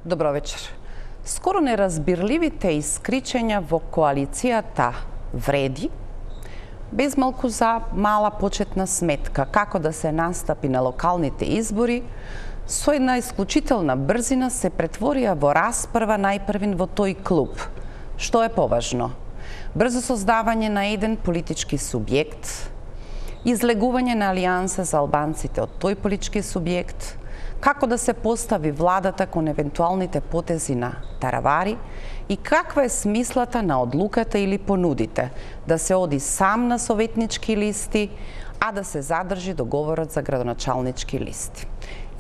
Добро вечер. Скоро неразбирливите искричења во коалицијата вреди, без малку за мала почетна сметка како да се настапи на локалните избори, со една исклучителна брзина се претворија во расправа најпрвин во тој клуб. Што е поважно? Брзо создавање на еден политички субјект, излегување на алијанса за албанците од тој политички субјект, како да се постави владата кон евентуалните потези на Таравари и каква е смислата на одлуката или понудите да се оди сам на советнички листи, а да се задржи договорот за градоначалнички листи.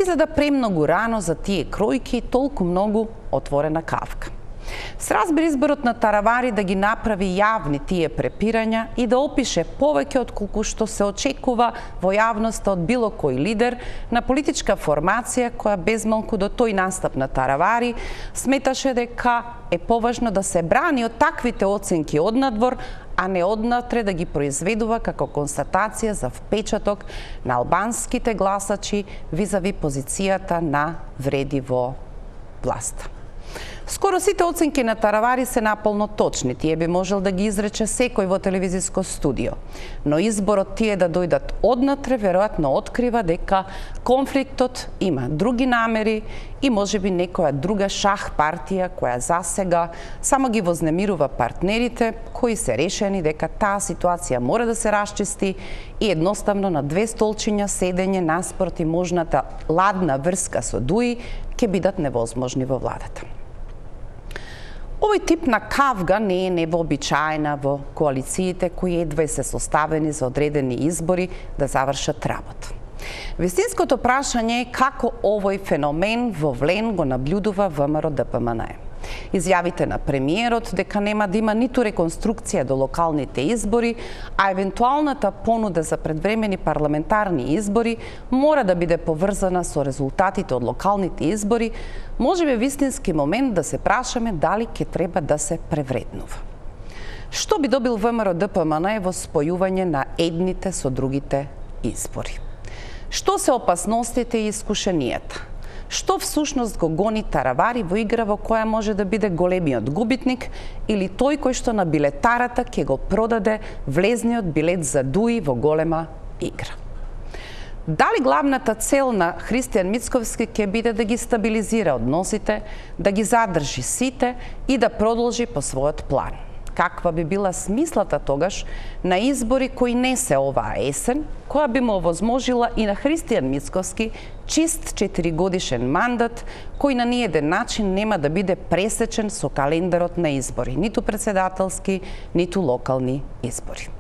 Изгледа премногу рано за тие кројки и толку многу отворена кавка. Се разбира изборот на Таравари да ги направи јавни тие препирања и да опише повеќе од колку што се очекува во јавноста од било кој лидер на политичка формација која безмалку до тој настап на Таравари сметаше дека е поважно да се брани од таквите оценки однадвор, а не однатре да ги произведува како констатација за впечаток на албанските гласачи визави позицијата на вреди во власта. Скоро сите оценки на Таравари се наполно точни, тие би можел да ги изрече секој во телевизиско студио. Но изборот тие да дојдат однатре веројатно открива дека конфликтот има други намери и можеби некоја друга шах партија која засега само ги вознемирува партнерите кои се решени дека таа ситуација мора да се расчисти и едноставно на две столчиња седење наспроти можната ладна врска со Дуи ќе бидат невозможни во владата. Овој тип на кавга не е невообичаена во коалициите кои едва се составени за одредени избори да завршат работа. Вистинското прашање е како овој феномен во влен го наблюдува ВМРО-ДПМНЕ. Изјавите на премиерот дека нема да има ниту реконструкција до локалните избори, а евентуалната понуда за предвремени парламентарни избори мора да биде поврзана со резултатите од локалните избори, може би вистински момент да се прашаме дали ќе треба да се превреднува. Што би добил ВМРО-ДПМНЕ во спојување на едните со другите избори? Што се опасностите и искушенијата? Што всушност го гони Таравари во игра во која може да биде големиот губитник или тој кој што на билетарата ќе го продаде влезниот билет за Дуи во голема игра? Дали главната цел на Христијан Мицковски ќе биде да ги стабилизира односите, да ги задржи сите и да продолжи по својот план? Каква би била смислата тогаш на избори кои не се оваа есен, која би му овозможила и на Христијан Мицковски чист 4-годишен мандат, кој на ниеден начин нема да биде пресечен со календарот на избори, ниту председателски, ниту локални избори.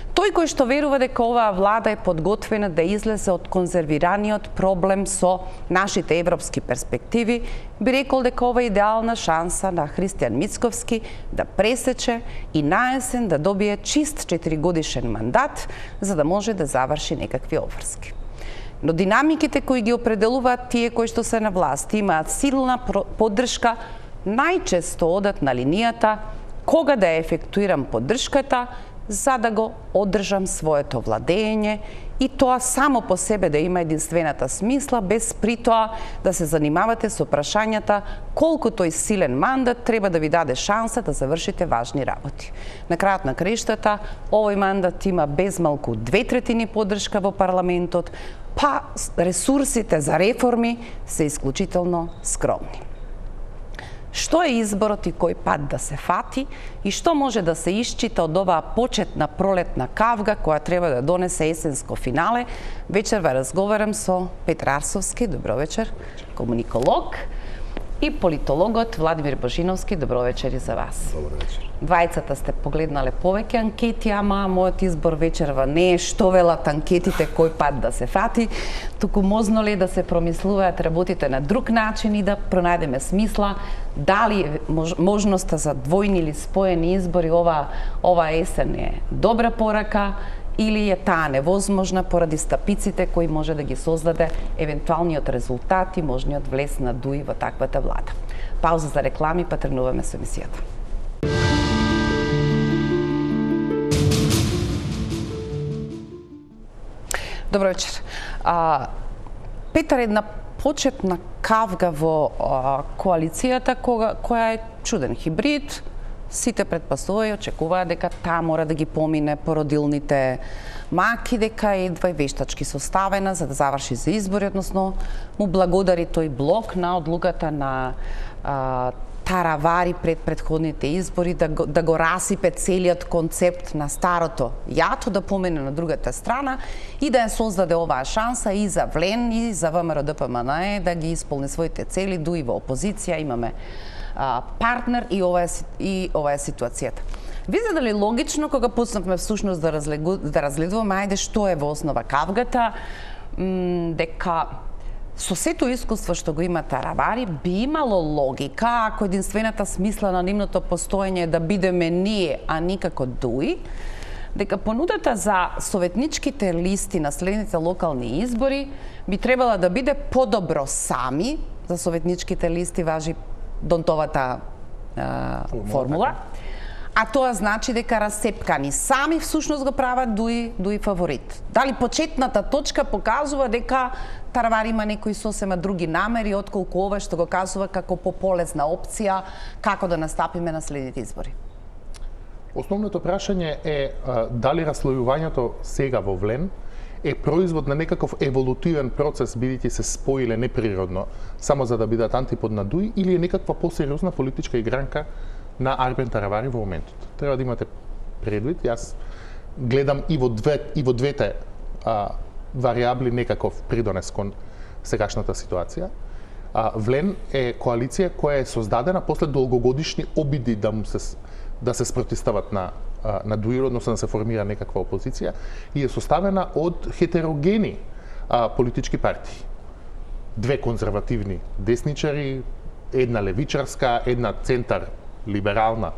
Тој кој што верува дека оваа влада е подготвена да излезе од конзервираниот проблем со нашите европски перспективи, би рекол дека ова е идеална шанса на Христијан Мицковски да пресече и наесен да добие чист 4-годишен мандат, за да може да заврши некакви обврски. Но динамиките кои ги определуваат тие кои што се на власт имаат силна поддршка, најчесто одат на линијата кога да ја ефектуирам поддршката, за да го одржам своето владење и тоа само по себе да има единствената смисла, без при тоа да се занимавате со прашањата колку тој силен мандат треба да ви даде шанса да завршите важни работи. На крајот на краиштата, овој мандат има безмалку 2/3 поддршка во парламентот, па ресурсите за реформи се исклучително скромни. Што е изборот и кој пат да се фати и што може да се исчита од оваа почетна пролетна кавга која треба да донесе есенско финале? Вечерва разговарам со Петар Арсовски, добро вечер, комуниколог, и политологот Владимир Божиновски, добро вечер и за вас. Добро вечер. Двајцата сте погледнале повеќе анкети, ама мојот избор вечерва не е што велат анкетите кој пат да се фати, туку можно ли да се промислуваат работите на друг начин и да пронајдеме смисла, дали можноста за двојни или споени избори ова есен е добра порака или е таа невозможна поради стапиците кои може да ги создаде евентуалниот резултат и можниот влез на Дуи во таквата влада. Пауза за реклами, па тргнуваме со емисијата. Добро вечер. Петар, една почетна кавга во коалицијата која е чуден хибрид. Сите претпоставуваат и очекуваат дека таа мора да ги помине породилните маки, дека едва и вештачки составена за да заврши за избори, односно му благодари тој блок на одлуката на Таравари пред предходните избори да го расипе целиот концепт на старото јато, да помине на другата страна и да ја создаде оваа шанса и за Влен и за ВМРО-ДПМНЕ да ги исполни своите цели, дуи во опозиција имаме партнер и ова е ситуацијата. Видите дали логично кога почнавме всушност да разгледуваме ајде што е во основа кавгата, дека со сето искуство што го има Таравари би имало логика ако единствената смисла на нивното постоење е да бидеме ние, а никако дуи, дека понудата за советничките листи на следните локални избори би требала да биде подобро сами, за советничките листи важи Донтовата формула, а тоа значи дека расепкани сами всушност го прават дуи фаворит. Дали почетната точка покажува дека Таравари има некои сосема други намери отколку ова што го кажува како пополезна опција како да настапиме на следните избори? Основното прашање е дали раслојувањето сега во Влен е производ на некаков еволутивен процес, бидејќи се споиле неприродно само за да бидат антипод на дуи, или е некаква посериозна политичка игранка на Арбен Таравари во моментот. Треба да имате предвид, јас гледам и во двете варијабли некаков придонес кон сегашната ситуација. Влен е коалиција која е создадена после долгогодишни обиди да се спротивстават на дуи, односно да се формира некаква опозиција, и е составена од хетерогени политички партии. Две конзервативни десничари, една левичарска, една центар либерална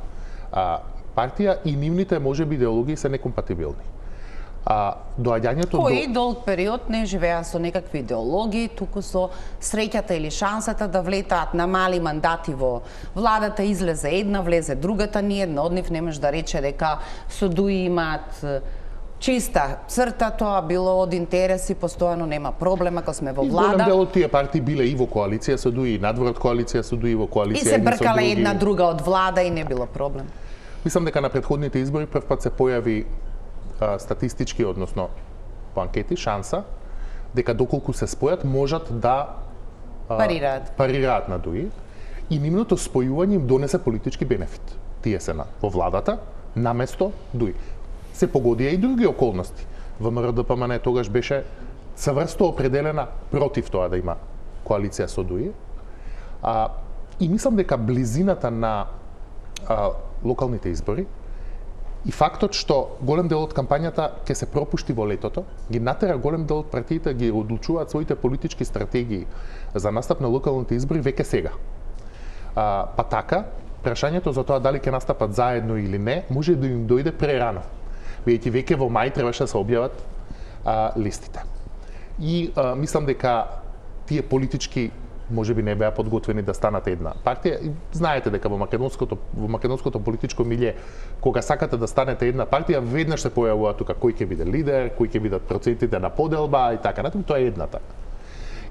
партија, и нивните можеби идеологии се некомпатибилни. Доаѓањето кои долг период не живеа со некакви идеологии, туку со среќата или шансата да влетаат на мали мандати во владата, излезе една, влезе другата, ни една од нив не може да рече дека со дуи имаат чиста црта, тоа било од интереси, постојано нема проблем ако сме во влада. Голем дел од тие партии биле и во коалиција со дуи, и надвор од коалиција со дуи, во коалиција и се бркале една друга од влада и не било проблем. Мислам дека на претходните избори првпат се појави статистички, односно по анкети, шанса дека доколку се спојат можат да парираат на дуи, и нивното спојување им донесе политички бенефит. Тие се во владата наместо дуи. Се погодија и други околности. ВМРО-ДПМНЕ тогаш беше цврсто определена против тоа да има коалиција со дуи. И мислам дека близината на локалните избори и фактот што голем дел од кампањата ќе се пропушти во летото, ги натера голем дел од партиите ги одлучуваат своите политички стратегии за настап на локалните избори веќе сега. Па така, прашањето за тоа дали ќе настапат заедно или не, може да им дојде прерано. Бидејќи веќе во мај требаше да се објават листите. И мислам дека тие политички можеби не беа подготвени да станат една партија. Знаете дека во македонското политичко милје, кога сакате да станете една партија, веднаш се појавува тука кој ќе биде лидер, кои ќе бидат процентите на поделба и така натаму. Тоа е едната.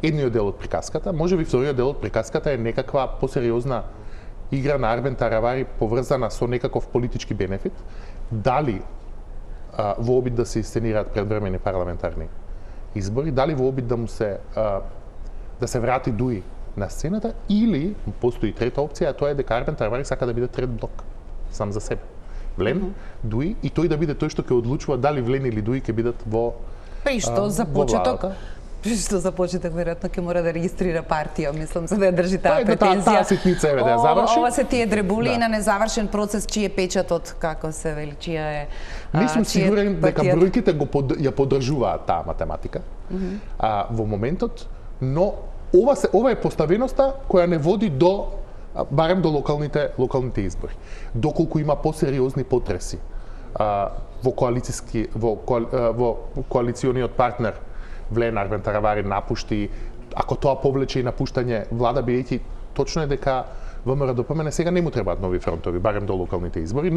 Едниот дел од приказката, можеби вториот дел од приказката е некаква посериозна игра на Арбен Таравари поврзана со некаков политички бенефит. Дали во обид да сеисценираат предвремени парламентарни избори, дали во обид да се врати дуи на сцената, или постои трета опција, а тоа е дека Арбен Таравари сака да биде трет блок сам за себе. Влен, дуи, и тој да биде тој што ќе одлучува дали Влен или дуи ќе бидат во што за почеток веројатно ќе мора да регистрира партија, мислам, за да ја држи таа претензија. Таа ситница е да ја заврши. Ова се тие дребули на незавршен процес, чиј е печатот, како се вели, чија е. Не сум сигурен дека бројките ја поддржуваат таа математика во моментот, но ова е поставеноста која не води до барем до локалните избори. Доколку има посериозни потреси во коалициониот партнер Влен, Арбен Таравари напушти, ако тоа повлече и напуштање влада, бидејќи точно е дека ВМРО-ДПМНЕ сега не му требаат нови фронтови, барем до локалните избори.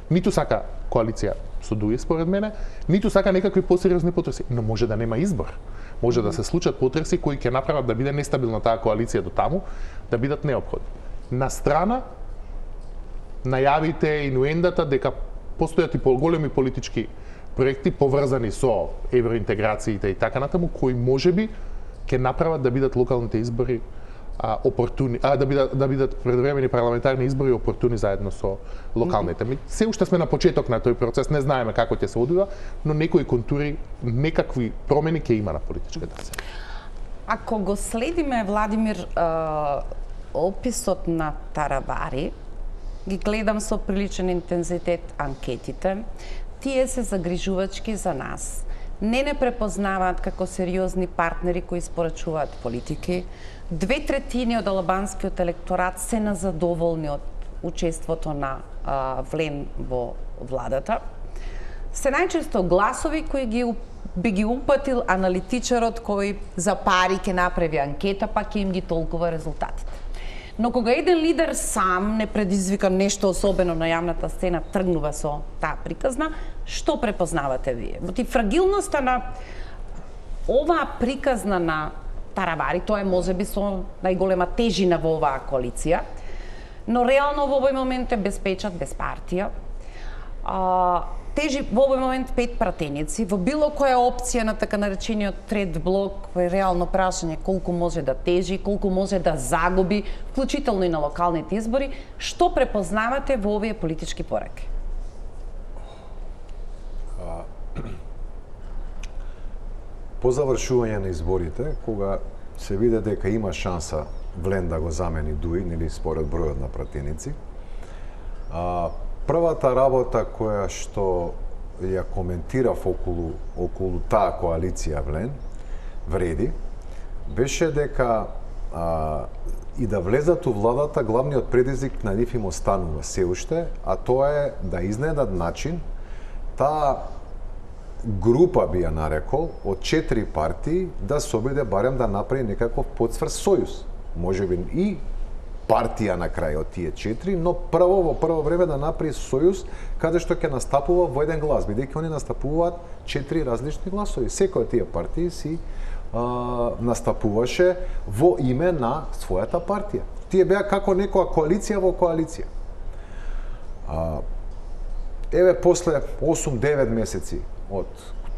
Ниту сака коалиција со дуи според мене, ниту сака некакви посериозни потреси, но може да нема избор. Може да се случат потреси кои ќе направат да биде нестабилна таа коалиција до таму, да бидат неопходни. На страна најавите и инуендата дека постојат и поголеми политички проекти поврзани со евроинтеграциите и така натаму, кои можеби ќе направат да бидат локалните избори опортуни, да бидат предвремени парламентарни избори опортуни заедно со локалните. Се уште сме на почеток на тој процес, не знаеме како ќе се одвива, но некои контури, некакви промени ќе има на политичката сцена. Ако го следиме, Владимир, описот на Таравари, ги гледам со приличен интензитет анкетите, тие се загрижувачки за нас. Не препознаваат како сериозни партнери кои испорачуваат политики. 2/3 од албанскиот електорат се незадоволни од учеството на Влен во владата. Се најчесто гласови кои би ги упатил аналитичарот кој за пари ќе направи анкета, па ќе им ги толкува резултатите. Но кога еден лидер сам не предизвика нешто особено на јавната сцена, тргнува со таа приказна, што препознавате вие? Во фрагилноста на оваа приказна на Таравари, тоа е можеби со најголема тежина во оваа коалиција, но реално во овој момент е без печат, без партија. Тежи во овој момент 5 пратеници. Во било која опција на така наречениот трет блок е реално прашање колку може да тежи, колку може да загуби, вклучително и на локалните избори. Што препознавате во овие политички пораки? По завршување на изборите, кога се виде дека има шанса Влен да го замени Дуи, нели според бројот на пратеници, првата работа која што ја коментирав околу таа коалиција Влен, Вреди, беше дека и да влезат у владата, главниот предизвик на нив им останува се уште, а тоа е да изнедат начин таа група, би ја нарекол, од 4 партии да се обиде барем да направи некаков подсврс сојуз. Можеби и партија на крај од тие 4, но во прво време да направи сојуз каде што ќе настапува во еден глас, бидејќи они настапуваат 4 различни гласови. Секоја од тие партии си настапуваше во име на својата партија. Тие беа како некоја коалиција во коалиција. Еве после 8-9 месеци од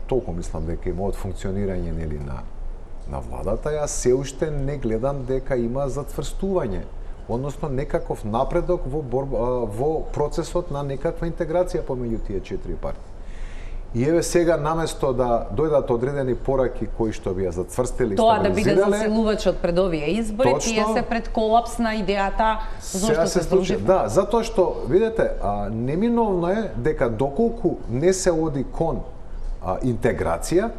толку мислам дека има од функционирање нели на владата, јас се уште не гледам дека има затврстување, односно некаков напредок во процесот на некаква интеграција помеѓу тие 4 партии. И еве сега наместо да дојдат одредени пораки кои што би ја затврстили, тоа да биде засилувачот пред овие избори, тие се пред колапс на идејата зошто се здруживме. Да, затоа што видете, неминовно е дека доколку не се оди кон интеграција,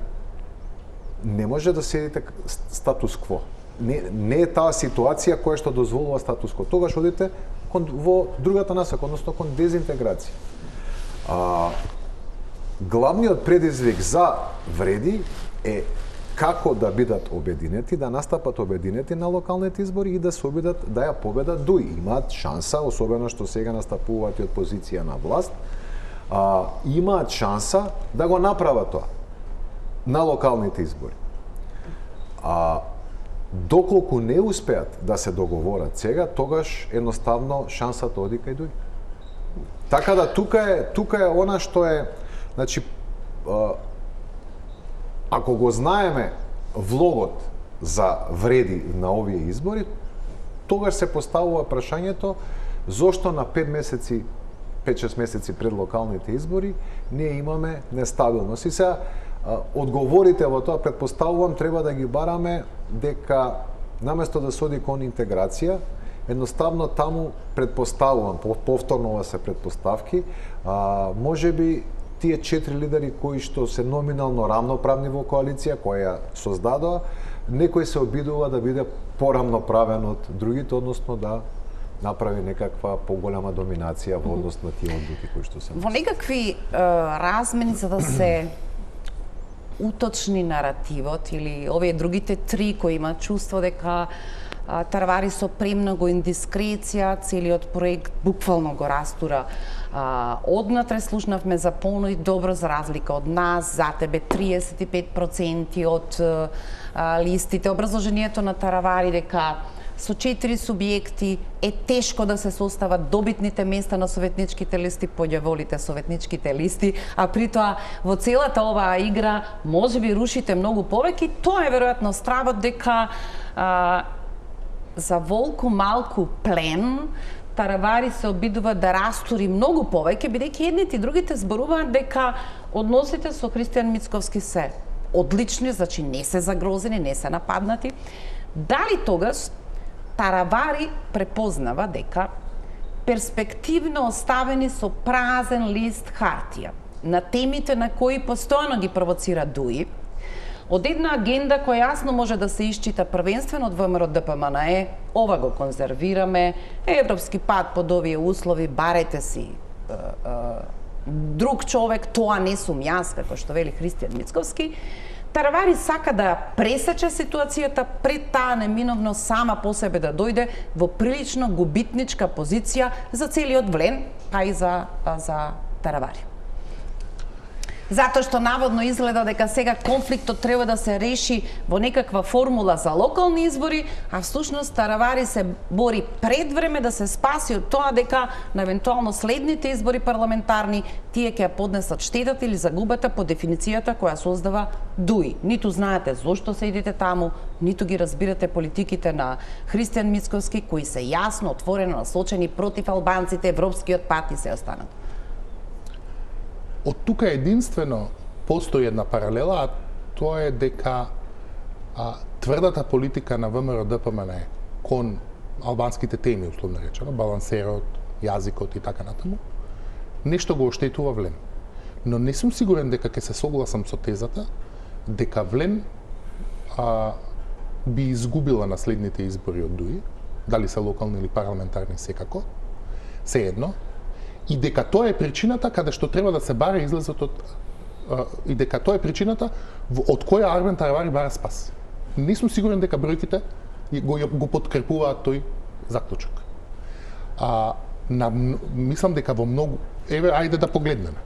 не може да седите статус кво. Не е таа ситуација која што дозволува статус кво. Тогаш одите во другата насока, односно кон дезинтеграција. Главниот предизвик за Вреди е како да бидат обединети, да настапат обединети на локалните избори и да се обидат да ја победат Дуи. Имаат шанса, особено што сега настапуваат и од позиција на власт, имаат шанса да го направат тоа на локалните избори. Доколку не успеат да се договорат сега, тогаш едноставно шансата оди кај Дуи. Така да тука е она што е, значи, ако го знаеме влогот за Вреди на овие избори, тогаш се поставува прашањето зошто на 5-6 месеци пред локалните избори ние имаме нестабилност. И сега одговорите во тоа, предпоставувам, треба да ги бараме дека наместо да се оди кон интеграција, едноставно таму предпоставувам, повторно ова се предпоставки, можеби тие 4 лидери кои што се номинално рамноправни во коалиција која ја создадоа, некој се обидува да биде порамноправен од другите, односно да направи некаква поголема доминација во однос на тие одлуки кои што се. Во некакви размени за да се уточни наративот или овие другите 3 кои имаат чувство дека Таравари со премногу индискреција, целиот проект буквално го растура однатре. Слушнавме за полно и добро, за разлика од нас, за тебе 35% од листите. Образложението на Таравари дека со 4 субјекти е тешко да се состават добитните места на советничките листи, поѓаволите советничките листи, а при тоа во целата оваа игра можеби рушите многу повеќе. Тоа е веројатно стравот дека за волку малку плен Таравари се обидува да растури многу повеќе, бидејќи едните и другите зборуваат дека односите со Христијан Мицковски се одлични, значи не се загрозени, не се нападнати. Дали тогаш Таравари препознава дека перспективно оставени со празен лист хартија на темите на кои постојано ги провоцира ДУИ, од една агенда која јасно може да се исчита првенствено од ВМРО-ДПМНЕ, ова го конзервираме, европски пат под овие услови, барете си друг човек, тоа не сум јас, како што вели Христијан Мицковски. Таравари сака да пресече ситуацијата, пред таа неминовно сама по себе да дојде во прилично губитничка позиција за целиот Влен, па и за Таравари. Затоа што наводно изгледа дека сега конфликтот треба да се реши во некаква формула за локални избори, а всушност Таравари се бори пред време да се спаси од тоа дека на евентуално следните избори парламентарни тие ќе ја поднесат штетата или загубата по дефиницијата која создава ДУИ. Ниту знаете зошто се идете таму, ниту ги разбирате политиките на Христијан Мицковски, кои се јасно, отворено насочени против албанците, европскиот пат и се останат. Од тука единствено постои една паралела, а тоа е дека тврдата политика на ВМРО-ДПМНЕ кон албанските теми, условно речено, балансерот, јазикот и така натаму, нешто го оштетува Влен. Но не сум сигурен дека ќе се согласам со тезата дека Влен би изгубила на следните избори од ДУИ, дали се локални или парламентарни секако, сеедно, и дека тоа е причината каде што треба да се бара излезот од и дека тоа е причината од која Арбен Таравари бара спас. Не сум сигурен дека бројките го подкрепуваат тој заклучок. Мислам дека во многу ајде да погледнеме.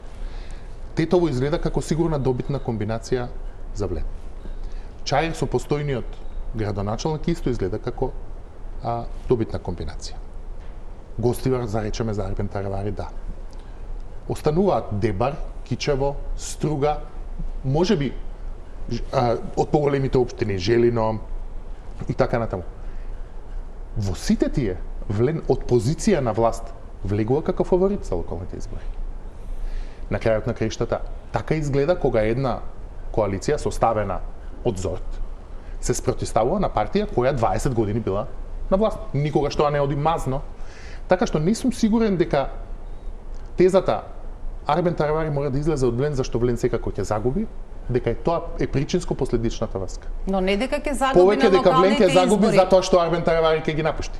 Тетово изгледа како сигурна добитна комбинација за Влен. Чаир со постојниот градоначалник исто изгледа како добитна комбинација. Гостивар, заречеме за Арбен Таравари, да. Остануваат Дебар, Кичево, Струга, можеби од поголемите општини, Желино и така натаму. Во сите тие, Влен од позиција на власт влегува како фаворит за локалните избори. На крајот на краиштата, така изгледа кога една коалиција составена од ЗОРТ се спротивставува на партија која 20 години била на власт. Никогаш тоа не оди мазно. Така што не сум сигурен дека тезата Арбен Таравари мора да излезе од Влен зашто Влен секако ќе загуби, дека тоа е причинско-последичната врска. Но не дека ќе загуби на локалните избори. Повеќе дека Влен ќе загуби затоа што Арбен Таравари ќе ги напушти.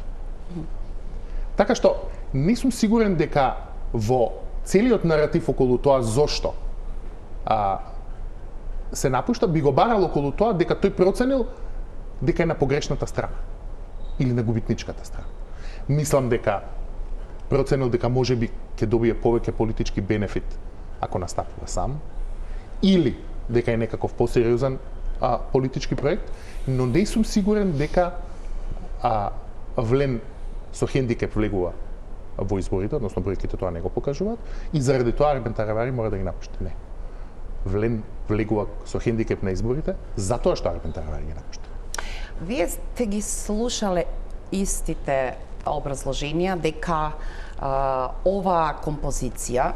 Така што не сум сигурен дека во целиот наратив околу тоа зошто се напушта, би го барал околу тоа дека тој проценил дека е на погрешната страна или на губитничката страна. Мислам дека проценил дека можеби ќе добие повеќе политички бенефит ако настапува сам, или дека е некаков посериозен политички проект, но не сум сигурен дека Влен со хендикеп влегува во изборите, односно бројките тоа не го покажуваат, и заради тоа Арбен Таравари мора да ги напушти. Не. Влен влегува со хендикеп на изборите, затоа што Арбен Таравари ги напушти. Вие сте ги слушале истите образложенија дека оваа композиција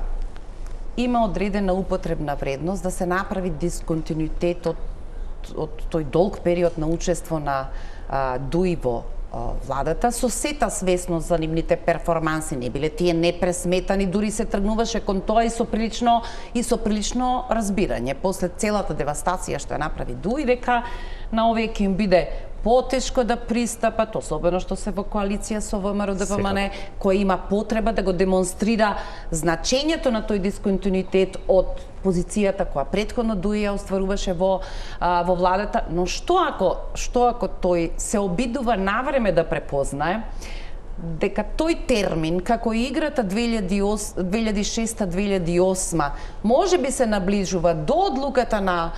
има одредена употребна вредност да се направи дисконтинуитет од тој долг период на учество на ДУИ во владата, со сета свесност за нивните перформанси, не биле тие непресметани, дури се тргнуваше кон тоа и со прилично разбирање. После целата девастација што ја направи ДУИ, дека на овие ќе им биде потешко да пристапат, особено што се во коалиција со ВМРО-ДПМН, кој има потреба да го демонстрира значењето на тој дисконтинуитет од позицијата која претходно ДУИ ја остваруваше во владата, но што ако тој се обидува навреме да препознае дека тој термин, како и играта 2006-2008, може би се наближува до одлуката на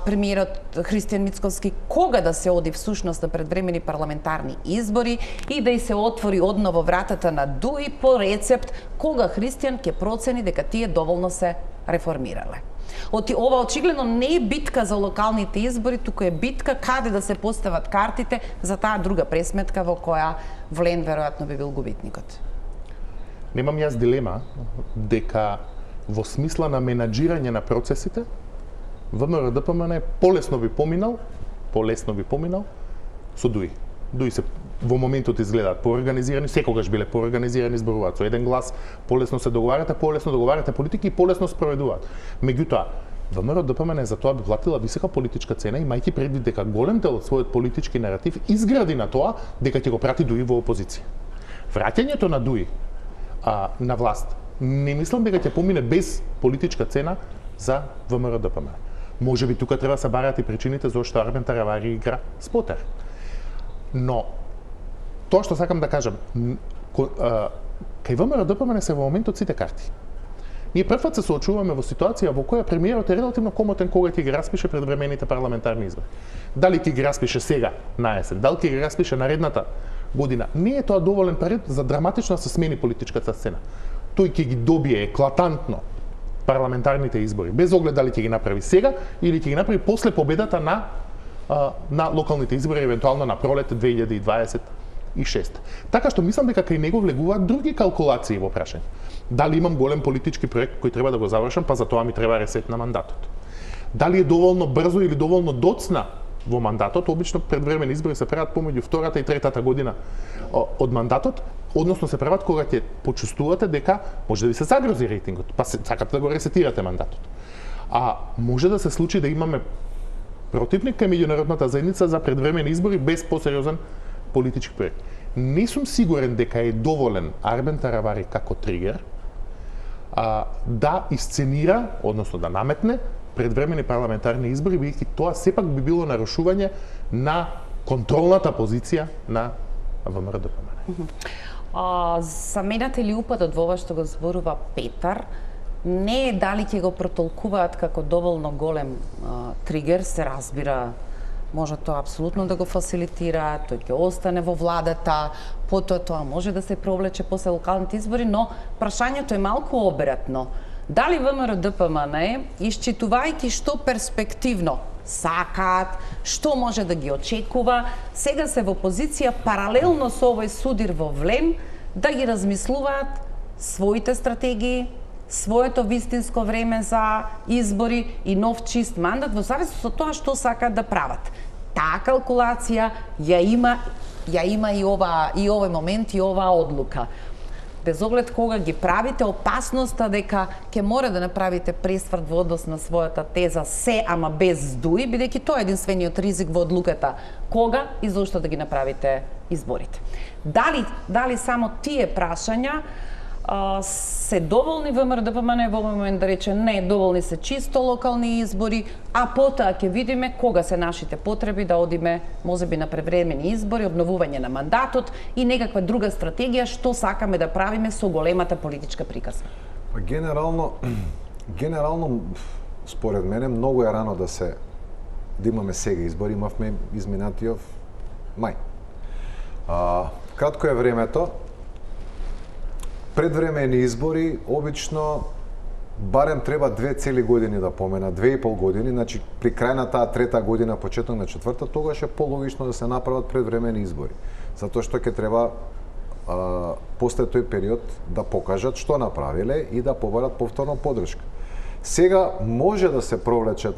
премиерот Христијан Мицковски кога да се оди всушност на предвремени парламентарни избори и да и се отвори одново вратата на ДУИ по рецепт кога Христијан ќе процени дека тие доволно се реформирале. Ова очигледно не е битка за локалните избори, туку е битка каде да се постават картите за таа друга пресметка во која Влен веројатно би бил губитникот. Немам јас дилема дека во смисла на менаџирање на процесите ВМРО-ДПМН полесно би поминал со ДУИ. ДУИ се во моментот изгледаат поорганизирани, секогаш биле поорганизирани, зборуваат со еден глас, полесно се договарате политики и полесно спроведуваат. Меѓутоа, ВМРО-ДПМН за тоа би платила висока политичка цена, имајќи предвид дека голем дел од својот политички наратив изгради на тоа дека ќе го прати ДУИ во опозиција. Враќањето на ДУИ на власт не мислам дека ќе помине без политичка цена за ВМРО-ДПМН. Може би тука треба да се бараат и причините зашто Армен Таравари игра спотер. Но тоа што сакам да кажам, кај ВМРО-ДПМН се во моментот сите карти. Ние првпат се соочуваме во ситуација во која премиерот е релативно комотен кога ќе ги распише предвремените парламентарни избори. Дали ќе ги распише сега на есен, дали ќе ги распише наредната година, не е тоа доволен период за драматично да се смени политичката сцена. Тој ќе ги добие еклатантно парламентарните избори, без оглед дали ќе ги направи сега или ќе ги направи после победата на локалните избори, евентуално на пролет 2026. Така што мислам дека кај него влегуваат други калкулации во прашање. Дали имам голем политички проект кој треба да го завршам, па за тоа ми треба ресет на мандатот. Дали е доволно брзо или доволно доцна во мандатот, обично предвремени избори се прават помеѓу втората и третата година од мандатот, односно се прават кога ќе почувствувате дека може да ви се загрози рейтингот, па сакате да го ресетирате мандатот. А може да се случи да имаме противник кај меѓународната заедница за предвремени избори без посериозен политички проект. Не сум сигурен дека е доволен Армен Таравари како тригер да исценира, односно да наметне предвремени парламентарни избори, бидејќи тоа сепак би било нарушување на контролната позиција на ВМРО-ДПМН. Заменате ли упадот во ова што го зборува Петар, не е дали ќе го протолкуваат како доволно голем тригер, се разбира, може тоа апсолутно да го фасилитира, тој ќе остане во владата, потоа тоа може да се провлече после локалните избори, но прашањето е малку обратно. Дали ВМРО-ДПМН, исчитувајќи што перспективно сакаат, што може да ги очекува, сега се во позиција паралелно со овој судир во Влен да ги размислуваат своите стратегии, своето вистинско време за избори и нов чист мандат во зависност од тоа што сакаат да прават. Таа калкулација ја има и овој момент и оваа одлука. Без оглед кога ги правите, опасноста дека ќе мора да направите пресврт во однос на својата теза се, ама без ДУИ, бидејќи тоа е единствениот ризик во одлуката кога и зошто да ги направите изборите. Дали само тие прашања се доволни ВМРО-ДПМН во момент да рече не, доволни се чисто локални избори, а потоа ќе видиме кога се нашите потреби да одиме можеби на превремени избори, обновување на мандатот и некаква друга стратегија што сакаме да правиме со големата политичка приказна. Генерално според мене многу е рано да имаме сега избори, имавме изминатиот мај. Кратко е времето. Предвремени избори обично барем треба 2 цели години да помена, 2,5 години, значи при крај на таа трета година, почеток на четврта, тогаш е пологично да се направат предвремени избори. Затоа што ќе треба после тој период да покажат што направиле и да побарат повторно поддршка. Сега може да се провлечат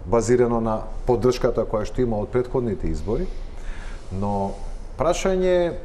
базирано на поддршката која што има од претходните избори, но прашање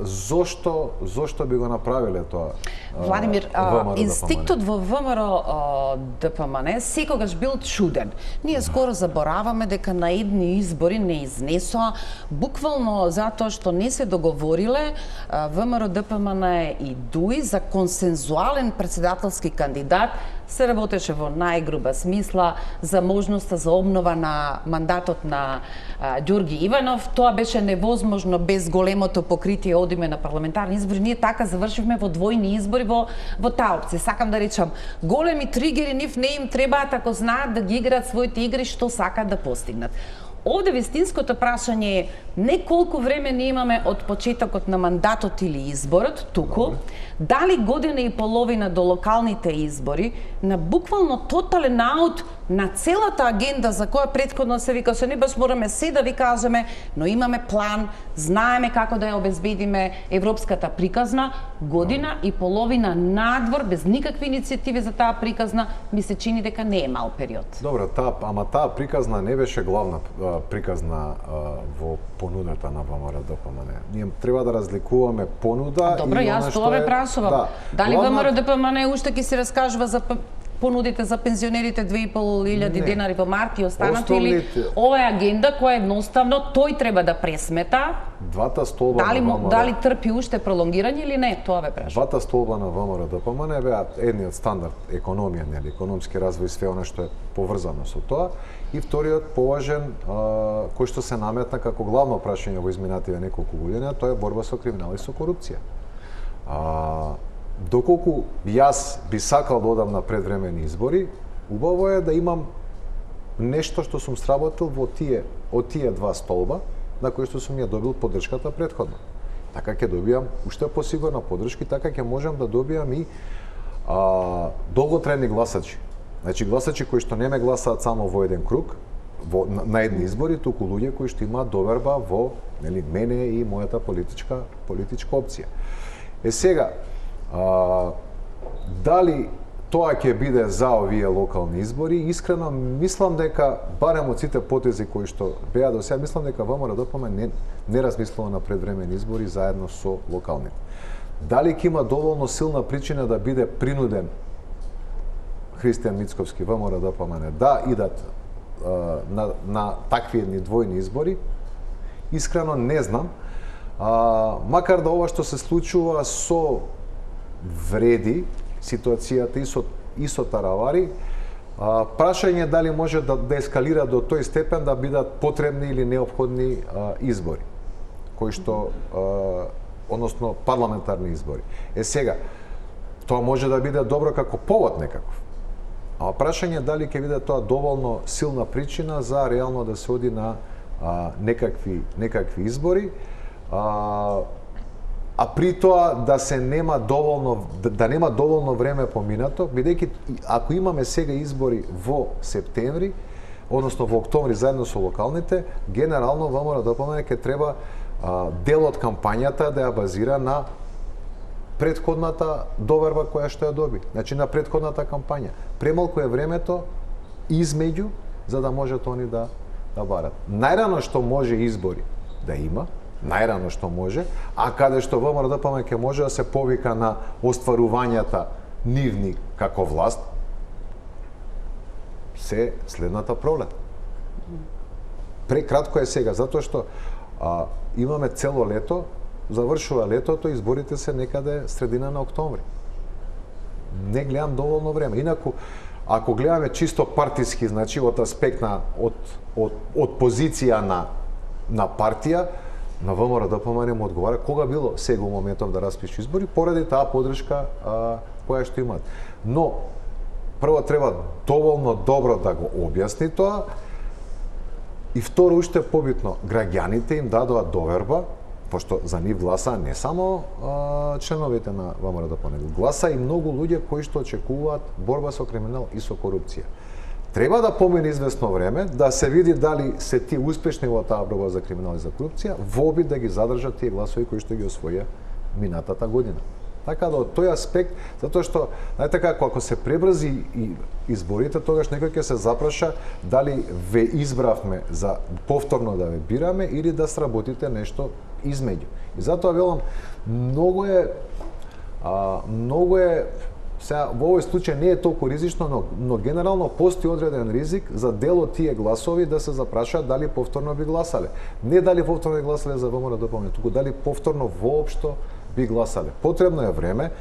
Зошто би го направиле тоа? Владимир, инстинктот во ВМРО ДПМН секогаш бил чуден. Ние скоро забораваме дека на едни избори не изнесоа, буквално затоа што не се договориле ВМРО ДПМН и ДУИ за консензуален председателски кандидат. Се работеше во најгруба смисла за можноста за обнова на мандатот на Ѓорги Иванов. Тоа беше невозможно без големото покритие одиме на парламентарни избори. Ние така завршивме во двојни избори во таа опција. Сакам да речам, големи тригери нив не им требаат ако знаат да ги играат своите игри што сакаат да постигнат. Овде вистинското прашање е не колку време не имаме од почетокот на мандатот или изборот, туку дали година и половина до локалните избори на буквално тотален аут на целата агенда за која претходно се викаше, не баш мораме се да ви кажеме, но имаме план, знаеме како да ја обезбедиме европската приказна, година и половина надвор без никакви иницијативи за таа приказна, ми се чини дека не е мал период. Добро, таа приказна не беше главна приказна во понудата на ВМРО ДПМН. Ние треба да разликуваме понуда. Добро, јас тоа ве прашувам. Дали ВМРО ДПМН уште ќе се раскажува за понудите за пензионерите 2.500 денари во март и останато, или ова е агенда која едноставно тој треба да пресмета? Двата столба на ВМРО. Дали трпи уште пролонгирање или не? Тоа ве прашувам. Двата столба на ВМРО ДПМН беа едниот стандард економија, нели, економски развој, све она што е поврзано со тоа, и вториот поважен кој што се наметна како главно прашање во изминативе неколку години, тоа е борба со криминал и со корупција. Доколку јас би сакал да одам на предвремени избори, убаво е да имам нешто што сум сработил од тие два столба, на кои што сум ја добил поддршката претходно. Така ќе добијам уште посигурна поддршка и така ќе можам да добијам и долготрajни гласачи. Значи гласачи кои што не ме гласаат само во еден круг, на едни избори, туку луѓе кои што имаат доверба во, нели, мене и мојата политичка опција. Сега, дали тоа ќе биде за овие локални избори, искрено мислам дека барем од сите потези кои што беа до сега, мислам дека ВМРО ДПМН не размислува на предвремени избори заедно со локалните. Дали ќе има доволно силна причина да биде принуден Христијан Мицковски, ВМРО ДПМН, да идат на такви едни двојни избори, искрено не знам. Макар да ова што се случува со вреди ситуацијата и со таравари, прашање дали може да ескалира до тој степен да бидат потребни или неопходни избори, кои што, односно парламентарни избори. Сега, тоа може да биде добро како повод некаков, а прашање дали ќе биде тоа доволно силна причина за реално да се оди на некакви избори, а при тоа да нема доволно време поминато, бидејќи ако имаме сега избори во септември, односно во октомври заедно со локалните, генерално ВМРО ДПМН ќе треба дел од кампањата да ја базира на претходната доверба која што ја доби, значи на претходната кампања. Премалку е времето измеѓу за да можат они да барат. Најрано што може избори да има, најрано што може, а каде што ВМРО ДПМН ќе може да се повика на остварувањата нивни како власт, се следната пролет. Прекратко е сега, затоа што имаме цело лето, завршува летото, изборите се некаде средина на октомври. Не гледам доволно време. Инаку, ако гледаме чисто партиски, значи од аспект од позиција на партија, на ВМРО ДПМН му одговара кога било сега у моментов да распише избори, поради таа поддршка која што имаат. Но, прво треба доволно добро да го објасни тоа, и второ, уште побитно, граѓаните им дадоа доверба, пошто за нив гласа не само членовите на ВМРО ДПМН, гласа и многу луѓе кои што очекуваат борба со криминал и со корупција. Треба да помине известно време, да се види дали се тие успешни во таа борба за криминал и за корупција, во обид да ги задржат тие гласови кои што ги освоја минатата година. Така да од тој аспект, затоа што, знаете како, ако се пребрзи и изборите, тогаш некој ќе се запраша дали ве избравме за повторно да ве бираме или да сработите нешто измеѓу. И затоа велам, многу е сега во овој случај не е толку ризично, но генерално постои одреден ризик за дел од тие гласови да се запрашаат дали повторно би гласале. Не дали повторно би гласале за ВМРО-ДПМНЕ, туку дали повторно воопшто би гласале. Потребно е време,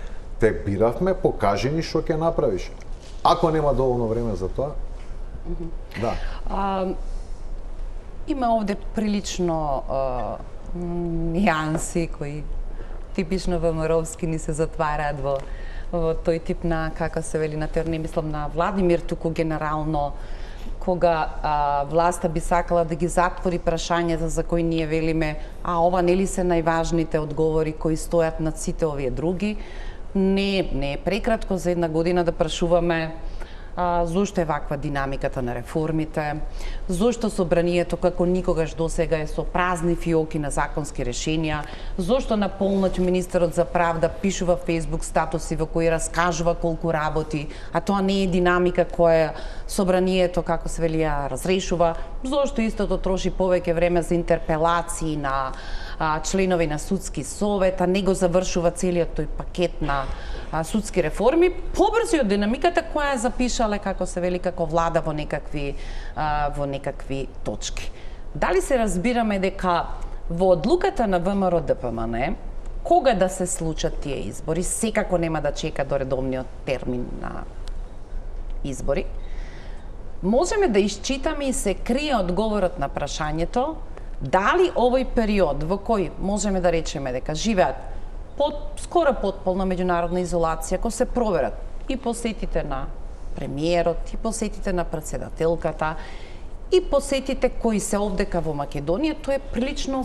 те биравме, покажи ни што ќе направиш. Ако нема доволно време за тоа, да. Има овде прилично нијанси кои типично ВМРО-вски ни се затвараат во тој тип на, како се вели, на терен, не мислам на Владимир, туку генерално, кога власта би сакала да ги затвори прашањата за кои ние велиме, ова нели се најважните одговори кои стојат над сите овие други, не е прекратко за една година да прашуваме зошто е ваква динамиката на реформите, зошто собранието како никогаш досега е со празни фиоки на законски решенија, зошто на полноќ министерот за правда пишува фейсбук статуси во кои раскажува колку работи, а тоа не е динамика која собранието, како се вели, ја разрешува, зошто истото троши повеќе време за интерпелации на членови на судски совет, а не го завршува целиот тој пакет на судски реформи, побрзо од динамиката која е запишале, како се вели, како влада во некакви точки. Дали се разбираме дека во одлуката на ВМРО-ДПМНЕ кога да се случат тие избори, секако нема да чека до редовниот термин на избори, можеме да исчитаме и се крие одговорот на прашањето дали овој период во кој можеме да речеме дека живеат скоро потполна меѓународна изолација, ако се проверат и посетите на премиерот, и посетите на претседателката, и посетите кои се овдека во Македонија, тоа е прилично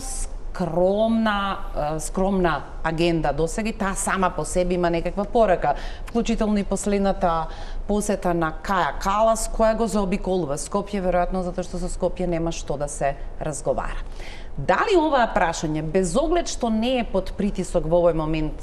скромна агенда досега и таа сама по себе има некаква порака, вклучително и последната посета на Каја Калас, која го заобиколува Скопје, веројатно затоа што со Скопје нема што да се разговара. Дали оваа прашање, без оглед што не е под притисок во овој момент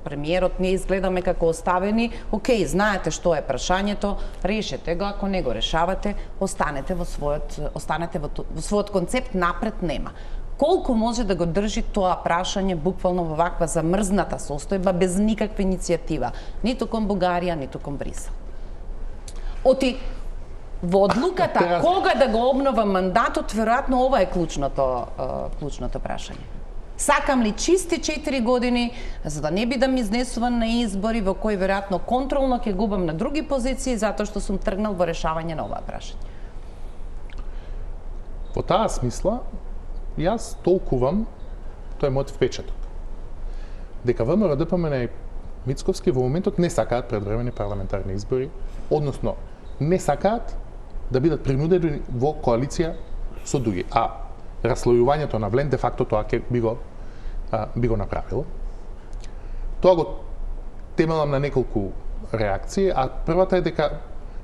премиерот, ние изгледаме како оставени, окей, знаете што е прашањето, решете го, ако не го решавате, останете во својот концепт, напред нема. Колку може да го држи тоа прашање буквално во ваква замрзната состојба, без никаква иницијатива, ниту кон Бугарија, ниту кон Брисел? Оти, во одлуката кога да го обнова мандатот, веројатно ова е клучното прашање. Сакам ли чисти 4 години, за да не бидам изнесуван на избори во кои веројатно контролно ќе губам на други позиции, затоа што сум тргнал во решавање на оваа прашање? Во таа смисла, јас толкувам, тоа е мојот впечаток, дека ВМРО-ДПМНЕ и Мицковски во моментот не сакаат предвремени парламентарни избори, односно не сакаат да бидат принудени во коалиција со други. А раслојувањето на Влен де факто тоа ќе би го направило. Тоа го темелам на неколку реакции, а првата е дека